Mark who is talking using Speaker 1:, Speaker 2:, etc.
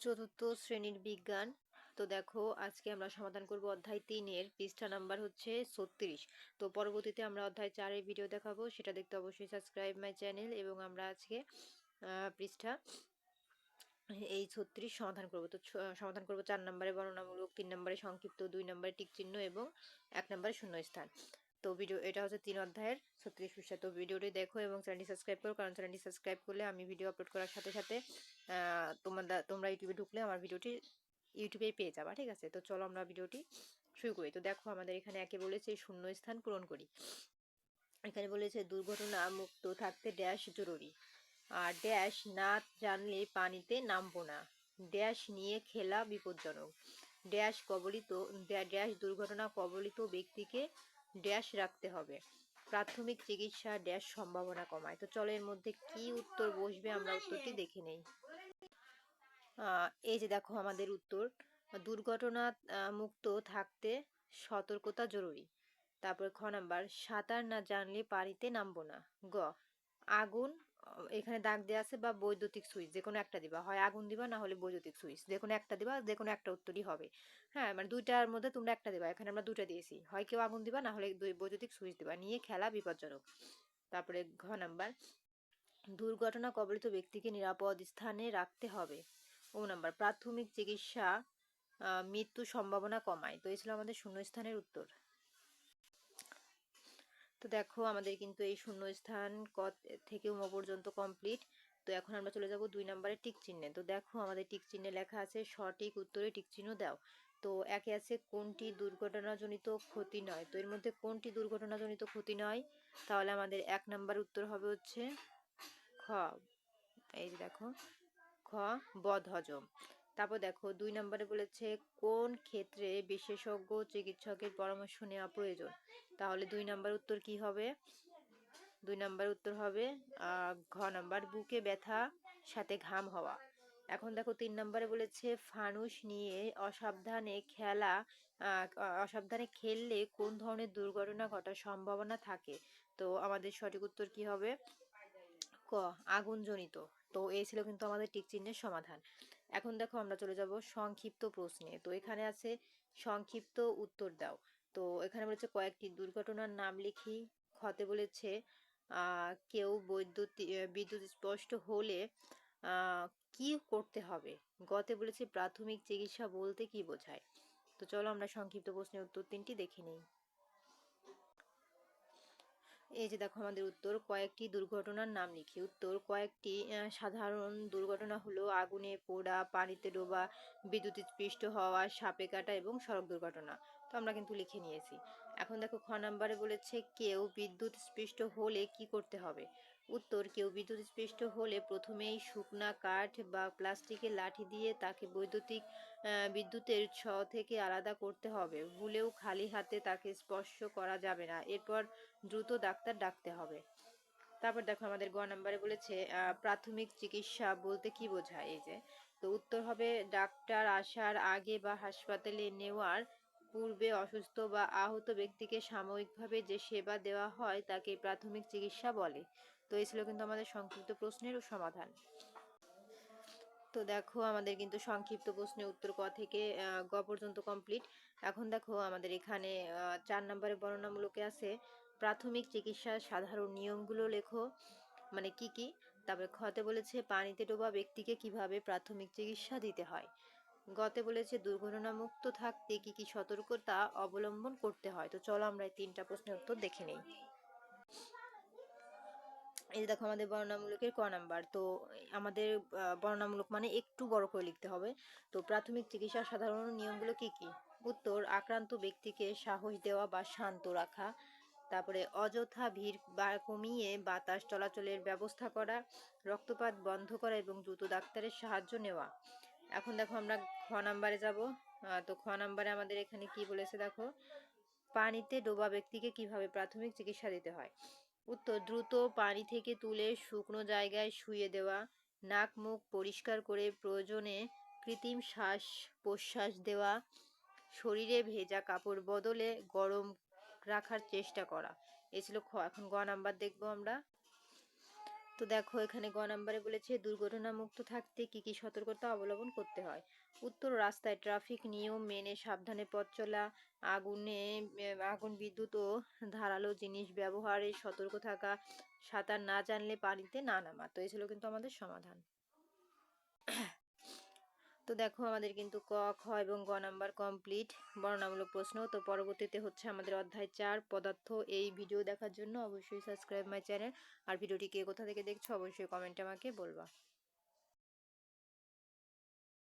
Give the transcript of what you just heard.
Speaker 1: চতুর্থ শ্রেণীর বিজ্ঞান। তো দেখো আজকে আমরা সমাধান করব অধ্যায় 3-এর পৃষ্ঠা নাম্বার হচ্ছে 36। তো পরবর্তীতে আমরা অধ্যায় 4-এর ভিডিও দেখাবো, সেটা দেখতে অবশ্যই সাবস্ক্রাইব মাই চ্যানেল। এবং আমরা আজকে পৃষ্ঠা এই 36 সমাধান করব। তো সমাধান করব 4 নম্বরে বর্ণনামূলক, 3 নম্বরে সংক্ষিপ্ত, 2 নম্বরে টিক চিহ্ন এবং 1 নম্বরে শূন্যস্থান। তো ভিডিও এটা হচ্ছে 3 অধ্যায়ের 36 পৃষ্ঠা। তো ভিডিওটি দেখো এবং চ্যানেলটি সাবস্ক্রাইব করো, কারণ চ্যানেলটি সাবস্ক্রাইব করলে আমি ভিডিও আপলোড করার সাথে সাথে তোমরা ইউটিউবে ঢুকলে আমার ভিডিওটি ইউটিউবেই পেয়ে যাবা, ঠিক আছে? তো চলো আমরা ভিডিওটি শুরু করি। তো দেখো আমাদের এখানে একে বলেছে শূন্যস্থান পূরণ করি। এখানে বলেছে দুর্ঘটনা মুক্ত থাকতে ড্যাশ জরুরি। আর ড্যাশ না জানলে পানিতে নামবো না। ড্যাশ নিয়ে খেলা বিপজ্জনক। ড্যাশ কবলিত ড্যাশ দুর্ঘটনা কবলিত ব্যক্তিকে ড্যাশ রাখতে হবে। প্রাথমিক চিকিৎসা ড্যাশ সম্ভাবনা কমায়। তো চলো এর মধ্যে কি উত্তর বসবে আমরা উত্তরটি দেখে নেই। এই যে দেখো আমাদের উত্তর, দুর্ঘটনা মুক্ত থাকতে সতর্কতা জরুরি। তারপর খ নাম্বার, সাঁতার না জানলে পানিতে নামবো না। গ, আগুন, এখানে দাগ দেওয়া আছে, বা বৈদ্যুতিক সুইচ, যে কোনো একটা দিবা, হয় আগুন দিবা না হলে বৈদ্যুতিক সুইচ, যে কোনো একটা দিবা, যে কোনো একটা উত্তরই হবে। হ্যাঁ, মানে দুইটার মধ্যে তোমরা একটা দিবা, এখানে আমরা দুইটা দিয়েছি, হয় কেউ আগুন দিবা না হলে বৈদ্যুতিক সুইচ দিবা, নিয়ে খেলা বিপজ্জনক। তারপরে ঘ নাম্বার, দুর্ঘটনা কবলিত ব্যক্তিকে নিরাপদ স্থানে রাখতে হবে। ও নাম্বার, প্রাথমিক চিকিৎসা মৃত্যু সম্ভাবনা কমায়। তো এই ছিল আমাদের শূন্যস্থানের উত্তর। তো দেখো আমাদের কিন্তু এই শূন্যস্থান ক থেকে ম পর্যন্ত কমপ্লিট। তো এখন আমরা চলে যাব 2 নম্বরের টিক চিহ্নে। তো দেখো আমাদের টিক চিহ্নে লেখা আছে সঠিক উত্তরে টিক চিহ্ন দাও। তো একে আছে কোনটি দুর্ঘটনাজনিত ক্ষতি নয়। তো এর মধ্যে কোনটি দুর্ঘটনাজনিত ক্ষতি নয়, তাহলে আমাদের 1 নম্বর উত্তর হবে হচ্ছে খ। এই যে দেখো খ, বদহজম। তারপর দেখো 2 নম্বরে বলেছে কোন ক্ষেত্রে বিশেষজ্ঞ চিকিৎসকের পরামর্শ নেওয়া প্রয়োজন। তাহলে 2 নম্বর উত্তর কি হবে? 2 নম্বর উত্তর হবে ঘ নাম্বার, বুকে ব্যথা সাথে ঘাম হওয়া। এখন দেখো 3 নম্বরে বলেছে ফানুস নিয়ে অসাবধানে খেললে কোন ধরনের দুর্ঘটনা ঘটার সম্ভাবনা থাকে। তো আমাদের সঠিক উত্তর কি হবে? ক, আগুনজনিত। তো এই ছিল কিন্তু আমাদের টিক চিহ্নের সমাধান। এখন দেখো আমরা চলে যাব সংক্ষিপ্ত প্রশ্নে। তো এখানে আছে সংক্ষিপ্ত উত্তর দাও। তো এখানে বলেছে কয়েকটি দুর্ঘটনার নাম লিখি। খতে বলেছে কেউ বিদ্যুৎ স্পষ্ট হলে কি করতে হবে। গতে বলেছে প্রাথমিক চিকিৎসা বলতে কি বোঝায়। তো চলো আমরা সংক্ষিপ্ত প্রশ্নের উত্তর 3টি দেখে নিই। এই যে দেখো আমাদের উত্তর, কয়েকটি দুর্ঘটনার নাম লিখি। উত্তর, কয়েকটি সাধারণ দুর্ঘটনা হলো আগুনে পোড়া, পানিতে ডোবা, বিদ্যুৎ স্পৃষ্ট হওয়া, সাপে কাটা এবং সড়ক দুর্ঘটনা। তো আমরা কিন্তু লিখে নিয়েছি। এখন দেখো খ নাম্বারে বলেছে কেউ বিদ্যুৎ স্পৃষ্ট হলে কি করতে হবে। উত্তর, কেউ বিদ্যুৎ স্পৃষ্ট হলে প্রথমেই শুকনা কাঠ বা প্লাস্টিকের লাঠি দিয়ে তাকে বিদ্যুতের উৎস থেকে আলাদা করতে হবে। ভুলেও খালি হাতে তাকে স্পর্শ করা যাবে না। এরপর দ্রুত ডাক্তার ডাকতে হবে। তারপর দেখো আমাদের গ নাম্বারে বলেছে প্রাথমিক চিকিৎসা বলতে কি বোঝায়। এই যে, তো উত্তর হবে ডাক্তার আসার আগে বা হাসপাতালে নেওয়ার পূর্বে অসুস্থ বা আহত ব্যক্তিকে সাময়িকভাবে যে সেবা দেওয়া হয় তাকে প্রাথমিক চিকিৎসা বলে। তো এই ছিল কিন্তু আমাদের সংক্ষিপ্ত প্রশ্নের সমাধান। তো দেখো আমাদের কিন্তু সংক্ষিপ্ত প্রশ্নের উত্তর ক থেকে গ পর্যন্ত কমপ্লিট। এখন দেখো আমাদের এখানে 4 নম্বরে বর্ণনামূলকে আছে প্রাথমিক চিকিৎসার সাধারণ নিয়মগুলো লেখো, মানে কি কি। তারপরে খতে বলেছে পানিতে ডোবা ব্যক্তিকে কিভাবে প্রাথমিক চিকিৎসা দিতে হয়। গতে বলেছে দুর্ঘটনা মুক্ত থাকতে কি কি সতর্কতা অবলম্বন করতে হয়। তো চলো আমরা এই 3টা প্রশ্নের উত্তর দেখে নেই। এই দেখো আমাদের বর্ণনামূলকের ক নাম্বার। তো আমাদের বর্ণনামূলক মানে একটু বড় করে লিখতে হবে। তো প্রাথমিক চিকিৎসার সাধারণ নিয়মগুলো কি কি। উত্তর, আক্রান্ত ব্যক্তিকে সাহস দেওয়া বা শান্ত রাখা। তারপরে অযথা ভিড় বা কমিয়ে বাতাস চলাচলের ব্যবস্থা করা, রক্তপাত বন্ধ করা এবং দ্রুত ডাক্তারের সাহায্য নেওয়া। এখন দেখো আমরা খ নাম্বারে যাব। তো খ নাম্বারে আমাদের এখানে কি বলেছে দেখো, পানিতে ডোবা ব্যক্তিকে কিভাবে প্রাথমিক চিকিৎসা দিতে হয়। উত্তর, দ্রুত পানি থেকে তুলে শুকনো জায়গায় শুইয়ে দেওয়া, নাক মুখ পরিষ্কার করে প্রয়োজনে কৃত্রিম শ্বাস প্রশ্বাস দেওয়া, শরীরে ভেজা কাপড় বদলে গরম রাখার চেষ্টা করা। এ ছিল খ। এখন গ নাম্বার দেখবো আমরা। তো দেখো এখানে গ নাম্বারে বলেছে দুর্ঘটনামুক্ত থাকতে কি কি সতর্কতা অবলম্বন করতে হয়। উত্তর, রাস্তায় ট্রাফিক নিয়ম মেনে সাবধানে পথ চলা, আগুন, বিদ্যুৎ ও ধারালো জিনিস ব্যবহারে সতর্ক থাকা, সাঁতার না জানলে পানিতে না নামা। তো এই ছিল কিন্তু আমাদের সমাধান। তো দেখো আমাদের কিন্তু ক, খ এবং গ নাম্বার কমপ্লিট বর্ণনামূলক প্রশ্ন। তো পরবর্তীতে হচ্ছে আমাদের অধ্যায় 4 পদার্থ। এই ভিডিও দেখার জন্য অবশ্যই সাবস্ক্রাইব মাই চ্যানেল। আর ভিডিওটি কে কোথা থেকে দেখছো অবশ্যই কমেন্টে আমাকে বলবা।